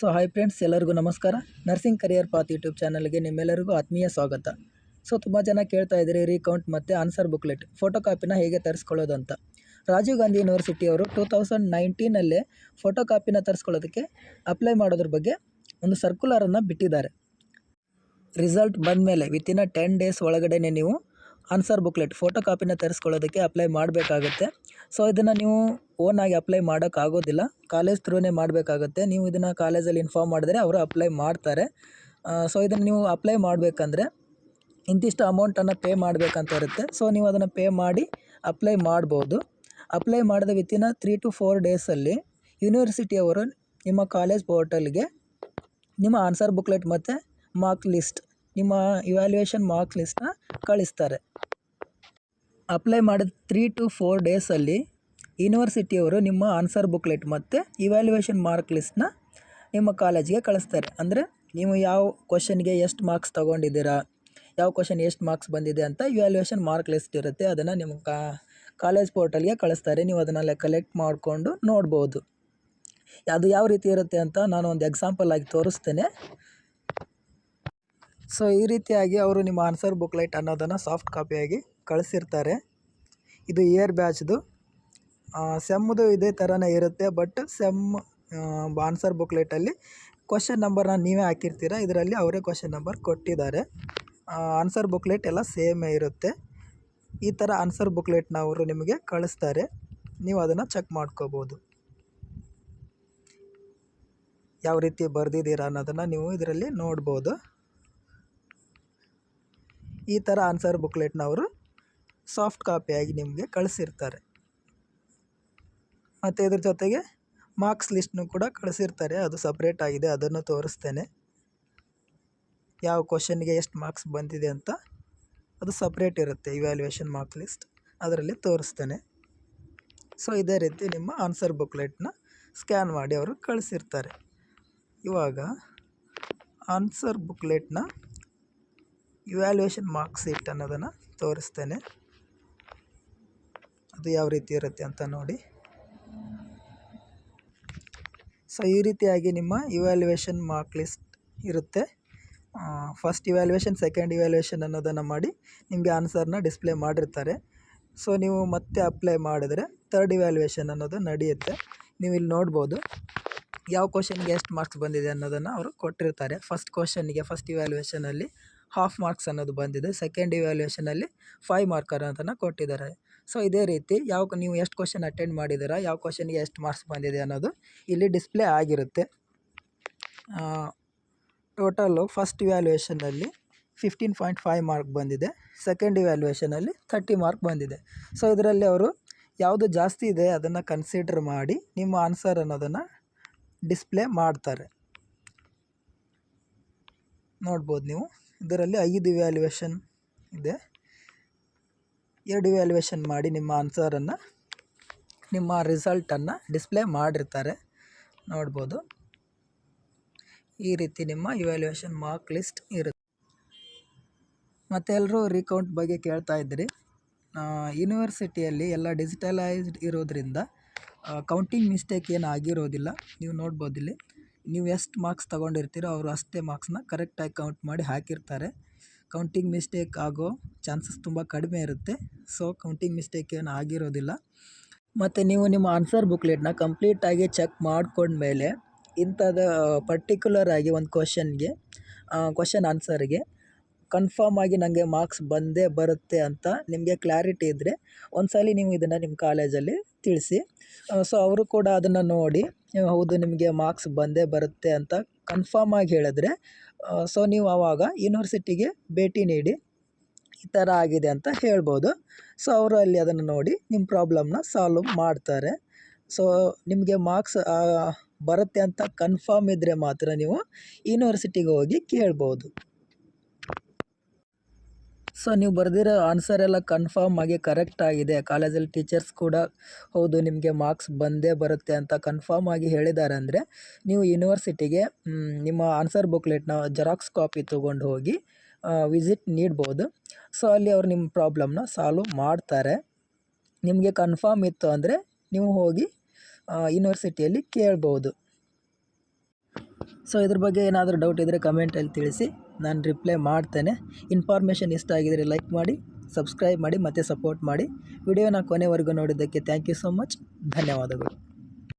So hi friends, ಎಲ್ಲರಿಗೂ ನಮಸ್ಕಾರ. Nursing career path YouTube ಚಾನಲ್ಗೆ ನಿಮ್ಮೆಲ್ಲರಿಗೂ ಆತ್ಮೀಯ ಸ್ವಾಗತ. ಸೊ ತುಂಬ ಜನ ಕೇಳ್ತಾ ಇದ್ದೀರಿ ರೀಕೌಂಟ್ ಮತ್ತು ಆನ್ಸರ್ ಬುಕ್ಲೆಟ್ ಫೋಟೋ ಕಾಪಿನ ಹೇಗೆ ತರಿಸ್ಕೊಳ್ಳೋದು ಅಂತ. ರಾಜೀವ್ ಗಾಂಧಿ ಯೂನಿವರ್ಸಿಟಿಯವರು 2019 ಫೋಟೋ ಕಾಪಿನ ತರಿಸ್ಕೊಳ್ಳೋದಕ್ಕೆ ಅಪ್ಲೈ ಮಾಡೋದ್ರ ಬಗ್ಗೆ ಒಂದು ಸರ್ಕ್ಯುಲರನ್ನು ಬಿಟ್ಟಿದ್ದಾರೆ. ರಿಸಲ್ಟ್ ಬಂದ ಮೇಲೆ ವಿತಿನ್ 10 ಡೇಸ್ ಒಳಗಡೆ ನೀವು ಆನ್ಸರ್ ಬುಕ್ಲೆಟ್ ಫೋಟೋ ಕಾಪಿನ ತರಿಸ್ಕೊಳ್ಳೋದಕ್ಕೆ ಅಪ್ಲೈ ಮಾಡಬೇಕಾಗುತ್ತೆ. ಸೊ ಇದನ್ನು ನೀವು ಓನಾಗಿ ಅಪ್ಲೈ ಮಾಡೋಕ್ಕಾಗೋದಿಲ್ಲ, ಕಾಲೇಜ್ ಥ್ರೂನೇ ಮಾಡಬೇಕಾಗುತ್ತೆ. ನೀವು ಇದನ್ನು ಕಾಲೇಜಲ್ಲಿ ಇನ್ಫಾರ್ಮ್ ಮಾಡಿದ್ರೆ ಅವರು ಅಪ್ಲೈ ಮಾಡ್ತಾರೆ. ಸೊ ಇದನ್ನು ನೀವು ಅಪ್ಲೈ ಮಾಡಬೇಕಂದ್ರೆ ಇಂತಿಷ್ಟು ಅಮೌಂಟನ್ನು ಪೇ ಮಾಡಬೇಕಂತ ಇರುತ್ತೆ. ಸೊ ನೀವು ಅದನ್ನು ಪೇ ಮಾಡಿ ಅಪ್ಲೈ ಮಾಡ್ಬೋದು. ಅಪ್ಲೈ ಮಾಡಿದ ವಿತಿನ್ 3 to 4 ಡೇಸಲ್ಲಿ ಯೂನಿವರ್ಸಿಟಿಯವರು ನಿಮ್ಮ ಕಾಲೇಜ್ ಪೋರ್ಟಲ್ಗೆ ನಿಮ್ಮ ಆನ್ಸರ್ ಬುಕ್ಲೆಟ್ ಮತ್ತು ಮಾರ್ಕ್ ಲಿಸ್ಟ್, ನಿಮ್ಮ ಇವ್ಯಾಲ್ಯೂಯೇಷನ್ ಮಾರ್ಕ್ ಲಿಸ್ಟ್ನ ಕಳಿಸ್ತಾರೆ. ಅಪ್ಲೈ ಮಾಡಿದ 3 to 4 ಡೇಸಲ್ಲಿ ಯೂನಿವರ್ಸಿಟಿಯವರು ನಿಮ್ಮ ಆನ್ಸರ್ ಬುಕ್ಲೆಟ್ ಮತ್ತು ಇವ್ಯಾಲ್ಯೂಯೇಷನ್ ಮಾರ್ಕ್ ಲಿಸ್ಟ್ನ ನಿಮ್ಮ ಕಾಲೇಜಿಗೆ ಕಳಿಸ್ತಾರೆ. ಅಂದರೆ ನೀವು ಯಾವ ಕ್ವಶನ್ಗೆ ಎಷ್ಟು ಮಾರ್ಕ್ಸ್ ತೊಗೊಂಡಿದ್ದೀರಾ, ಯಾವ ಕ್ವಶನ್ ಎಷ್ಟು ಮಾರ್ಕ್ಸ್ ಬಂದಿದೆ ಅಂತ ಇವ್ಯಾಲ್ಯೂಯೇಷನ್ ಮಾರ್ಕ್ ಲಿಸ್ಟ್ ಇರುತ್ತೆ. ಅದನ್ನು ನಿಮ್ಮ ಕಾಲೇಜ್ ಪೋರ್ಟಲ್ಗೆ ಕಳಿಸ್ತಾರೆ. ನೀವು ಅದನ್ನೆಲ್ಲ ಕಲೆಕ್ಟ್ ಮಾಡಿಕೊಂಡು ನೋಡ್ಬೋದು. ಅದು ಯಾವ ರೀತಿ ಇರುತ್ತೆ ಅಂತ ನಾನು ಒಂದು ಎಕ್ಸಾಂಪಲ್ ಆಗಿ ತೋರಿಸ್ತೇನೆ. ಸೊ ಈ ರೀತಿಯಾಗಿ ಅವರು ನಿಮ್ಮ ಆನ್ಸರ್ ಬುಕ್ಲೆಟ್ ಅನ್ನೋದನ್ನು ಸಾಫ್ಟ್ ಕಾಪಿಯಾಗಿ ಕಳಿಸಿರ್ತಾರೆ. ಇದು ಇಯರ್ ಬ್ಯಾಚ್ದು. ಸೆಮ್ದು ಇದೇ ಥರನೇ ಇರುತ್ತೆ. ಬಟ್ ಸೆಮ್ ಆನ್ಸರ್ ಬುಕ್ಲೆಟಲ್ಲಿ ಕ್ವಶನ್ ನಂಬರ್ನ ನೀವೇ ಹಾಕಿರ್ತೀರ, ಇದರಲ್ಲಿ ಅವರೇ ಕ್ವಶನ್ ನಂಬರ್ ಕೊಟ್ಟಿದ್ದಾರೆ. ಆನ್ಸರ್ ಬುಕ್ಲೆಟ್ ಎಲ್ಲ ಸೇಮೇ ಇರುತ್ತೆ. ಈ ಥರ ಆನ್ಸರ್ ಬುಕ್ಲೆಟ್ನ ಅವರು ನಿಮಗೆ ಕಳಿಸ್ತಾರೆ. ನೀವು ಅದನ್ನು ಚೆಕ್ ಮಾಡ್ಕೋಬೋದು. ಯಾವ ರೀತಿ ಬರೆದಿದ್ದೀರಾ ಅನ್ನೋದನ್ನು ನೀವು ಇದರಲ್ಲಿ ನೋಡ್ಬೋದು. ಈ ಥರ ಆನ್ಸರ್ ಬುಕ್ಲೆಟ್ನ ಅವರು ಸಾಫ್ಟ್ ಕಾಪಿಯಾಗಿ ನಿಮಗೆ ಕಳಿಸಿರ್ತಾರೆ. ಮತ್ತು ಇದ್ರ ಜೊತೆಗೆ ಮಾರ್ಕ್ಸ್ ಲಿಸ್ಟ್ನು ಕೂಡ ಕಳಿಸಿರ್ತಾರೆ. ಅದು ಸಪ್ರೇಟ್ ಆಗಿದೆ, ಅದನ್ನು ತೋರಿಸ್ತೇನೆ. ಯಾವ ಕ್ವಶನ್ಗೆ ಎಷ್ಟು ಮಾರ್ಕ್ಸ್ ಬಂದಿದೆ ಅಂತ ಅದು ಸಪ್ರೇಟ್ ಇರುತ್ತೆ. ಇವ್ಯಾಲ್ಯೂಯೇಷನ್ ಮಾರ್ಕ್ ಲಿಸ್ಟ್ ಅದರಲ್ಲಿ ತೋರಿಸ್ತೇನೆ. ಸೊ ಇದೇ ರೀತಿ ನಿಮ್ಮ ಆನ್ಸರ್ ಬುಕ್ಲೆಟ್ನ ಸ್ಕ್ಯಾನ್ ಮಾಡಿ ಅವರು ಕಳಿಸಿರ್ತಾರೆ. ಇವಾಗ ಆನ್ಸರ್ ಬುಕ್ಲೆಟ್ನ ಇವ್ಯಾಲ್ಯೂಯೇಷನ್ ಮಾರ್ಕ್ ಶೀಟ್ ಅನ್ನೋದನ್ನು ತೋರಿಸ್ತೇನೆ. ಅದು ಯಾವ ರೀತಿ ಇರುತ್ತೆ ಅಂತ ನೋಡಿ. ಸೊ ಈ ರೀತಿಯಾಗಿ ನಿಮ್ಮ ಇವ್ಯಾಲ್ಯೂಯೇಷನ್ ಮಾರ್ಕ್ ಲಿಸ್ಟ್ ಇರುತ್ತೆ. ಫಸ್ಟ್ ಇವ್ಯಾಲ್ಯೂಯೇಷನ್, ಸೆಕೆಂಡ್ ಇವ್ಯಾಲ್ಯೂಯೇಷನ್ ಅನ್ನೋದನ್ನು ಮಾಡಿ ನಿಮಗೆ ಆನ್ಸರ್ನ ಡಿಸ್ಪ್ಲೇ ಮಾಡಿರ್ತಾರೆ. ಸೊ ನೀವು ಮತ್ತೆ ಅಪ್ಲೈ ಮಾಡಿದ್ರೆ ಥರ್ಡ್ ಇವ್ಯಾಲ್ಯೂಯೇಷನ್ ಅನ್ನೋದು ನಡೆಯುತ್ತೆ. ನೀವು ಇಲ್ಲಿ ನೋಡ್ಬೋದು ಯಾವ ಕ್ವಶನ್ಗೆ ಎಷ್ಟು ಮಾರ್ಕ್ಸ್ ಬಂದಿದೆ ಅನ್ನೋದನ್ನು ಅವರು ಕೊಟ್ಟಿರ್ತಾರೆ. ಫಸ್ಟ್ ಕ್ವಶನ್ಗೆ ಫಸ್ಟ್ ಇವ್ಯಾಲ್ಯೂಯೇಷನಲ್ಲಿ ಹಾಫ್ ಮಾರ್ಕ್ಸ್ ಅನ್ನೋದು ಬಂದಿದೆ. ಸೆಕೆಂಡ್ ಇವ್ಯಾಲ್ಯೂಯೇಷನಲ್ಲಿ 5 ಮಾರ್ಕ್ ಅನ್ನೋದನ್ನು ಕೊಟ್ಟಿದ್ದಾರೆ. ಸೊ ಇದೇ ರೀತಿ ನೀವು ಎಷ್ಟು ಕ್ವಶನ್ ಅಟೆಂಡ್ ಮಾಡಿದ್ದೀರಾ, ಯಾವ ಕ್ವಶನ್ಗೆ ಎಷ್ಟು ಮಾರ್ಕ್ಸ್ ಬಂದಿದೆ ಅನ್ನೋದು ಇಲ್ಲಿ ಡಿಸ್ಪ್ಲೇ ಆಗಿರುತ್ತೆ. ಟೋಟಲ್ಲು ಫಸ್ಟ್ ಇವ್ಯಾಲ್ಯೂಯೇಷನಲ್ಲಿ 15.5 ಮಾರ್ಕ್ ಬಂದಿದೆ. ಸೆಕೆಂಡ್ ಇವ್ಯಾಲ್ಯೂಯೇಷನಲ್ಲಿ 30 ಮಾರ್ಕ್ ಬಂದಿದೆ. ಸೊ ಇದರಲ್ಲಿ ಅವರು ಯಾವುದು ಜಾಸ್ತಿ ಇದೆ ಅದನ್ನು ಕನ್ಸಿಡರ್ ಮಾಡಿ ನಿಮ್ಮ ಆನ್ಸರ್ ಅನ್ನೋದನ್ನು ಡಿಸ್ಪ್ಲೇ ಮಾಡ್ತಾರೆ. ನೋಡ್ಬೋದು ನೀವು. ಇದರಲ್ಲಿ 5 ಇವ್ಯಾಲ್ಯೂಯೇಷನ್ ಇದೆ. 2 ಇವ್ಯಾಲ್ಯೂಯೇಷನ್ ಮಾಡಿ ನಿಮ್ಮ ಆನ್ಸರನ್ನು, ನಿಮ್ಮ ರಿಸಲ್ಟನ್ನು ಡಿಸ್ಪ್ಲೇ ಮಾಡಿರ್ತಾರೆ. ನೋಡ್ಬೋದು ಈ ರೀತಿ ನಿಮ್ಮ ಇವ್ಯಾಲ್ಯೂಯೇಷನ್ ಮಾರ್ಕ್ ಲಿಸ್ಟ್ ಇರುತ್ತೆ. ಮತ್ತು ಎಲ್ಲರೂ ರೀಕೌಂಟ್ ಬಗ್ಗೆ ಕೇಳ್ತಾ ಇದ್ರಿ. ಯೂನಿವರ್ಸಿಟಿಯಲ್ಲಿ ಎಲ್ಲ ಡಿಜಿಟಲೈಸ್ಡ್ ಇರೋದ್ರಿಂದ ಕೌಂಟಿಂಗ್ ಮಿಸ್ಟೇಕ್ ಏನು ಆಗಿರೋದಿಲ್ಲ. ನೀವು ನೋಡ್ಬೋದು ಇಲ್ಲಿ ನೀವು ಎಷ್ಟು ಮಾರ್ಕ್ಸ್ ತೊಗೊಂಡಿರ್ತೀರೋ ಅವರು ಅಷ್ಟೇ ಮಾರ್ಕ್ಸ್ನ ಕರೆಕ್ಟಾಗಿ ಕೌಂಟ್ ಮಾಡಿ ಹಾಕಿರ್ತಾರೆ. ಕೌಂಟಿಂಗ್ ಮಿಸ್ಟೇಕ್ ಆಗೋ ಚಾನ್ಸಸ್ ತುಂಬ ಕಡಿಮೆ ಇರುತ್ತೆ. ಸೊ ಕೌಂಟಿಂಗ್ ಮಿಸ್ಟೇಕ್ ಏನು ಆಗಿರೋದಿಲ್ಲ. ಮತ್ತು ನೀವು ನಿಮ್ಮ ಆನ್ಸರ್ ಬುಕ್ಲೆಟ್ನ ಕಂಪ್ಲೀಟಾಗಿ ಚೆಕ್ ಮಾಡ್ಕೊಂಡ್ಮೇಲೆ ಇಂಥದ್ದು ಪರ್ಟಿಕ್ಯುಲರ್ ಆಗಿ ಒಂದು ಕ್ವಶನ್ ಆನ್ಸರ್ಗೆ ಕನ್ಫರ್ಮ್ ಆಗಿ ನನಗೆ ಮಾರ್ಕ್ಸ್ ಬಂದೇ ಬರುತ್ತೆ ಅಂತ ನಿಮಗೆ ಕ್ಲಾರಿಟಿ ಇದ್ದರೆ ಒಂದ್ಸಲ ನೀವು ಇದನ್ನು ನಿಮ್ಮ ಕಾಲೇಜಲ್ಲಿ ತಿಳಿಸಿ. ಸೊ ಅವರು ಕೂಡ ಅದನ್ನು ನೋಡಿ ಹೌದು ನಿಮಗೆ ಮಾರ್ಕ್ಸ್ ಬಂದೇ ಬರುತ್ತೆ ಅಂತ ಕನ್ಫರ್ಮ್ ಆಗಿ ಹೇಳಿದ್ರೆ ಸೊ ನೀವು ಆವಾಗ ಯೂನಿವರ್ಸಿಟಿಗೆ ಭೇಟಿ ನೀಡಿ ಈ ಥರ ಆಗಿದೆ ಅಂತ ಹೇಳ್ಬೋದು. ಸೊ ಅವರು ಅಲ್ಲಿ ಅದನ್ನು ನೋಡಿ ನಿಮ್ಮ ಪ್ರಾಬ್ಲಮ್ನ ಸಾಲ್ವ್ ಮಾಡ್ತಾರೆ. ಸೊ ನಿಮಗೆ ಮಾರ್ಕ್ಸ್ ಬರುತ್ತೆ ಅಂತ ಕನ್ಫರ್ಮ್ ಇದ್ದರೆ ಮಾತ್ರ ನೀವು ಯೂನಿವರ್ಸಿಟಿಗೆ ಹೋಗಿ ಕೇಳ್ಬೋದು. ಸೊ ನೀವು ಬರೆದಿರೋ ಆನ್ಸರ್ ಎಲ್ಲ ಕನ್ಫರ್ಮ್ ಆಗಿ ಕರೆಕ್ಟ್ ಆಗಿದೆ, ಕಾಲೇಜಲ್ಲಿ ಟೀಚರ್ಸ್ ಕೂಡ ಹೌದು ನಿಮಗೆ ಮಾರ್ಕ್ಸ್ ಬಂದೇ ಬರುತ್ತೆ ಅಂತ ಕನ್ಫರ್ಮ್ ಆಗಿ ಹೇಳಿದ್ದಾರೆ ಅಂದರೆ ನೀವು ಯೂನಿವರ್ಸಿಟಿಗೆ ನಿಮ್ಮ ಆನ್ಸರ್ ಬುಕ್ಲೆಟ್ನ ಜೆರಾಕ್ಸ್ ಕಾಪಿ ತೊಗೊಂಡು ಹೋಗಿ ವಿಸಿಟ್ ನೀಡ್ಬೋದು. ಸೊ ಅಲ್ಲಿ ಅವರು ನಿಮ್ಮ ಪ್ರಾಬ್ಲಮ್ನ ಸಾಲ್ವ್ ಮಾಡ್ತಾರೆ. ನಿಮಗೆ ಕನ್ಫರ್ಮ್ ಇತ್ತು ಅಂದರೆ ನೀವು ಹೋಗಿ ಯೂನಿವರ್ಸಿಟಿಯಲ್ಲಿ ಕೇಳ್ಬೋದು. ಸೊ ಇದ್ರ ಬಗ್ಗೆ ಏನಾದರೂ ಡೌಟ್ ಇದ್ದರೆ ಕಮೆಂಟಲ್ಲಿ ತಿಳಿಸಿ, ನಾನು ರಿಪ್ಲೈ ಮಾಡ್ತೇನೆ. ಇನ್ಫಾರ್ಮೇಷನ್ ಇಷ್ಟ ಆಗಿದರೆ ಲೈಕ್ ಮಾಡಿ, ಸಬ್ಸ್ಕ್ರೈಬ್ ಮಾಡಿ ಮತ್ತು ಸಪೋರ್ಟ್ ಮಾಡಿ. ವಿಡಿಯೋನ ಕೊನೆವರೆಗೂ ನೋಡಿದ್ದಕ್ಕೆ ಥ್ಯಾಂಕ್ ಯು ಸೊ ಮಚ್. ಧನ್ಯವಾದಗಳು.